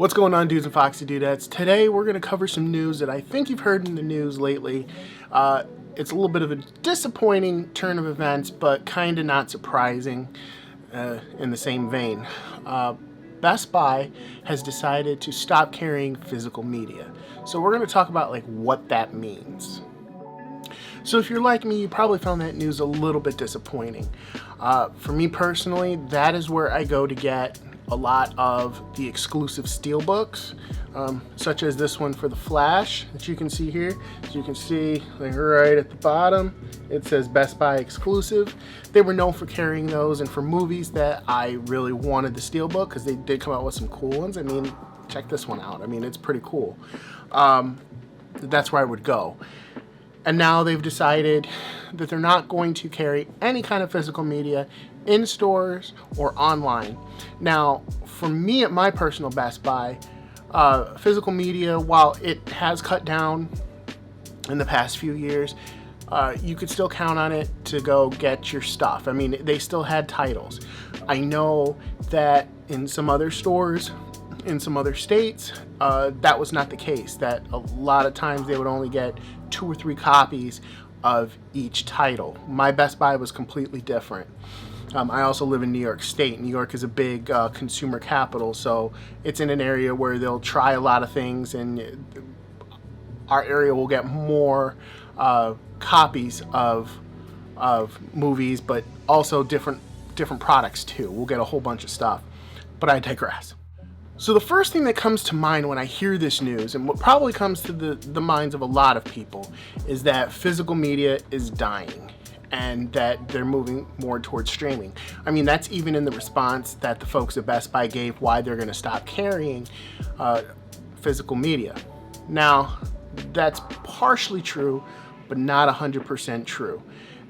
What's going on, dudes and foxy dudettes? Today we're going to cover some news that I think you've heard in the news lately. It's a little bit of a disappointing turn of events, but kind of not surprising in the same vein. Best Buy has decided to stop carrying physical media. So we're going to talk about what that means. So if you're like me, you probably found that news a little bit disappointing. For me personally, that is where I go to get a lot of the exclusive steelbooks, such as this one for The Flash that you can see here. As you can see, right at the bottom, it says Best Buy exclusive. They were known for carrying those, and for movies that I really wanted the steelbook, because they did come out with some cool ones. I mean, check this one out. I mean, it's pretty cool. That's where I would go. And now they've decided that they're not going to carry any kind of physical media in stores or online. Now, for me at my personal Best Buy, physical media, while it has cut down in the past few years, you could still count on it to go get your stuff. I mean, they still had titles. I know that in some other stores, in some other states, that was not the case. That a lot of times they would only get 2 or 3 copies of each title. My Best Buy was completely different. I also live in New York State. New York is a big consumer capital, so it's in an area where they'll try a lot of things, and our area will get more copies of movies, but also different products too. We'll get a whole bunch of stuff, but I digress. So the first thing that comes to mind when I hear this news, and what probably comes to the minds of a lot of people, is that physical media is dying and that they're moving more towards streaming. I mean, that's even in the response that the folks at Best Buy gave why they're going to stop carrying physical media. Now, that's partially true, but not 100% true.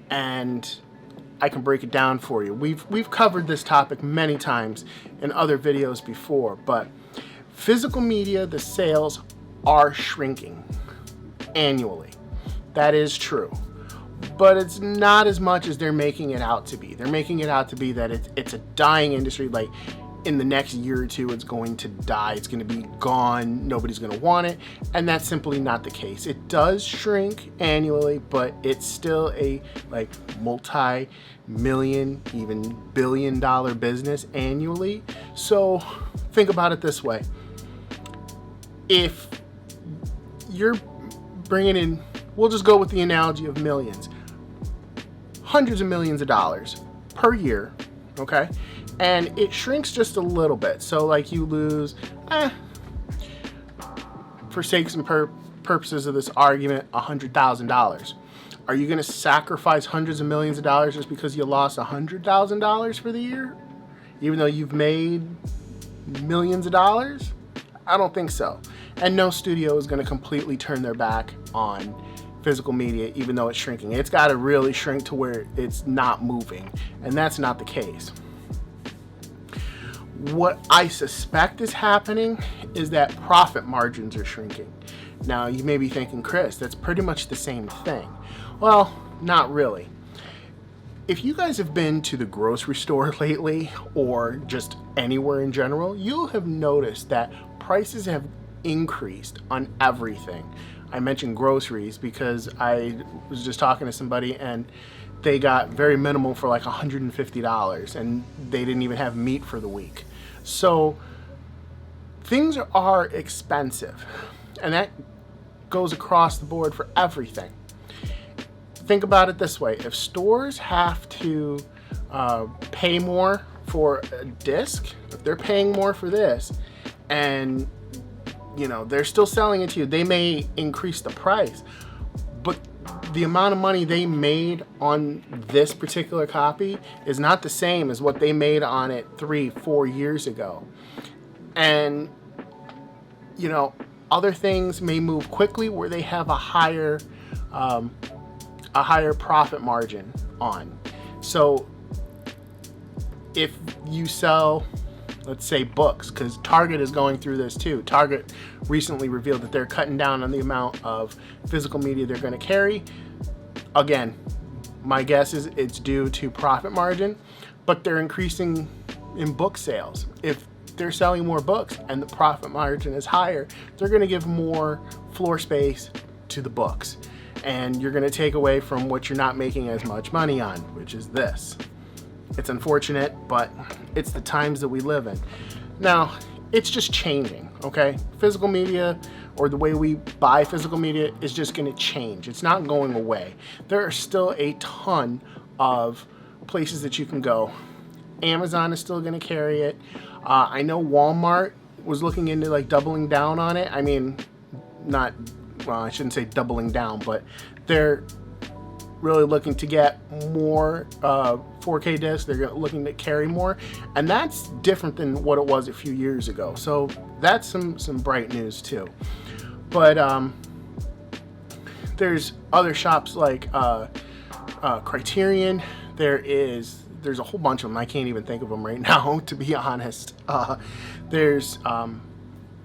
And I can break it down for you. We've covered this topic many times in other videos before, but physical media, the sales are shrinking annually. That is true. But it's not as much as they're making it out to be. They're making it out to be that it's a dying industry. Like, in the next year or two, it's going to die. It's going to be gone. Nobody's going to want it. And that's simply not the case. It does shrink annually, but it's still a multi-million, even billion-dollar business annually. So think about it this way. If you're bringing in, we'll just go with the analogy of millions, hundreds of millions of dollars per year, okay? And it shrinks just a little bit. So you lose, for sakes and purposes of this argument, $100,000. Are you going to sacrifice hundreds of millions of dollars just because you lost $100,000 for the year? Even though you've made millions of dollars? I don't think so. And no studio is going to completely turn their back on physical media, even though it's shrinking. It's got to really shrink to where it's not moving. And that's not the case. What I suspect is happening is that profit margins are shrinking. Now, you may be thinking, Chris, that's pretty much the same thing. Well, not really. If you guys have been to the grocery store lately, or just anywhere in general, you'll have noticed that prices have increased on everything. I mentioned groceries because I was just talking to somebody and they got very minimal for $150, and they didn't even have meat for the week. So things are expensive, and that goes across the board for everything. Think about it this way. If stores have to pay more for a disc, if they're paying more for this, and they're still selling it to you, they may increase the price, but the amount of money they made on this particular copy is not the same as what they made on it 3-4 years ago. And other things may move quickly where they have a higher profit margin on. So if you sell, let's say, books, because Target is going through this too. Target recently revealed that they're cutting down on the amount of physical media they're going to carry. Again, my guess is it's due to profit margin, but they're increasing in book sales. If they're selling more books and the profit margin is higher, they're going to give more floor space to the books. And you're going to take away from what you're not making as much money on, which is this. It's unfortunate, but it's the times that we live in. Now, it's just changing, okay? Physical media, or the way we buy physical media, is just going to change. It's not going away. There are still a ton of places that you can go. Amazon is still going to carry it. I know Walmart was looking into like doubling down on it. I mean, I shouldn't say doubling down, but they're really looking to get more 4K discs. They're looking to carry more, and that's different than what it was a few years ago. So that's some bright news too. But there's other shops like Criterion. There's a whole bunch of them. I can't even think of them right now, to be honest. There's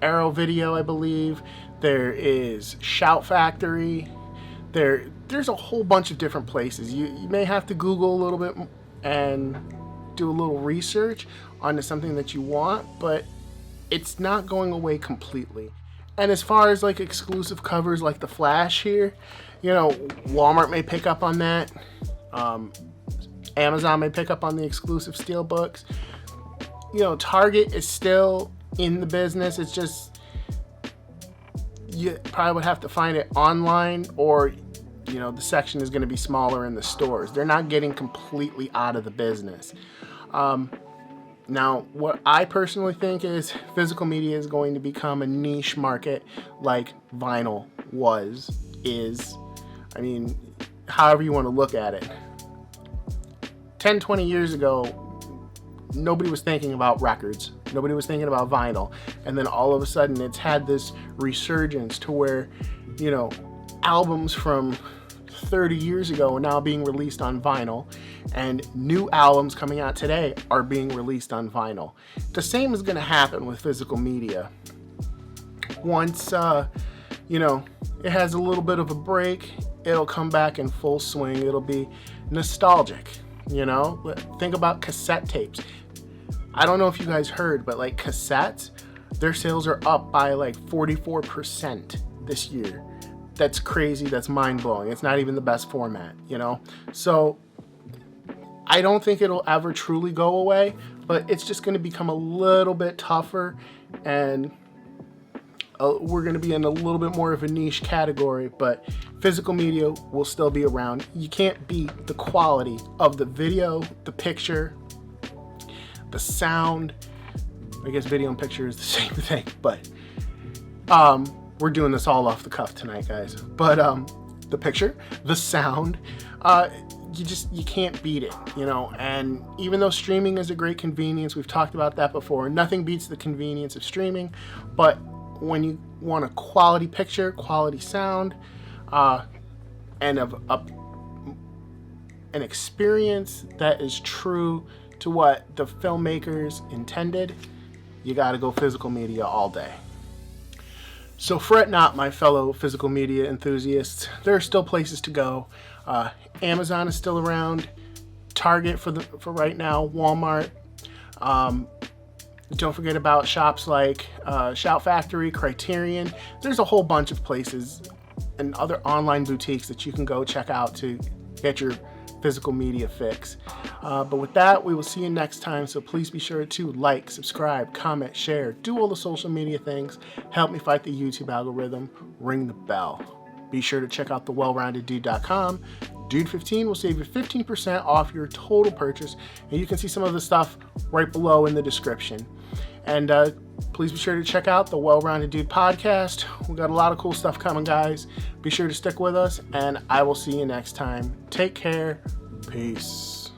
Arrow Video, I believe. There is Shout Factory. There's a whole bunch of different places. You may have to Google a little bit and do a little research onto something that you want, but it's not going away completely. And as far as like exclusive covers like the Flash here, you know, Walmart may pick up on that. Amazon may pick up on the exclusive steelbooks. You know, Target is still in the business. It's just, you probably would have to find it online, or, you know, the section is going to be smaller in the stores. They're not getting completely out of the business. Now, what I personally think is physical media is going to become a niche market like vinyl is. I mean, however you want to look at it. 10, 20 years ago, nobody was thinking about records. Nobody was thinking about vinyl. And then all of a sudden, it's had this resurgence to where, you know, albums from 30 years ago are now being released on vinyl, and new albums coming out today are being released on vinyl. The same is going to happen with physical media. Once, you know, it has a little bit of a break, it'll come back in full swing. It'll be nostalgic. You know, think about cassette tapes. I don't know if you guys heard, but like cassettes, their sales are up by like 44% this year. That's crazy. That's mind-blowing. It's not even the best format, you know? So I don't think it'll ever truly go away, but it's just going to become a little bit tougher, and we're going to be in a little bit more of a niche category, but physical media will still be around. You can't beat the quality of the video, the picture, the sound. I guess video and picture is the same thing, but we're doing this all off the cuff tonight, guys. But the picture, the sound, you can't beat it, you know. And even though streaming is a great convenience, we've talked about that before, nothing beats the convenience of streaming. But when you want a quality picture, quality sound, and an experience that is true to what the filmmakers intended, you got to go physical media all day. So fret not, my fellow physical media enthusiasts. There are still places to go. Amazon is still around. Target for right now. Walmart. Don't forget about shops like Shout Factory, Criterion. There's a whole bunch of places and other online boutiques that you can go check out to get your physical media fix. But with that, we will see you next time. So please be sure to like, subscribe, comment, share, do all the social media things. Help me fight the YouTube algorithm. Ring the bell. Be sure to check out thewellroundeddude.com. Dude15 will save you 15% off your total purchase, and you can see some of the stuff right below in the description. And please be sure to check out the Well-Rounded Dude podcast. We got a lot of cool stuff coming, guys. Be sure to stick with us, and I will see you next time. Take care. Peace.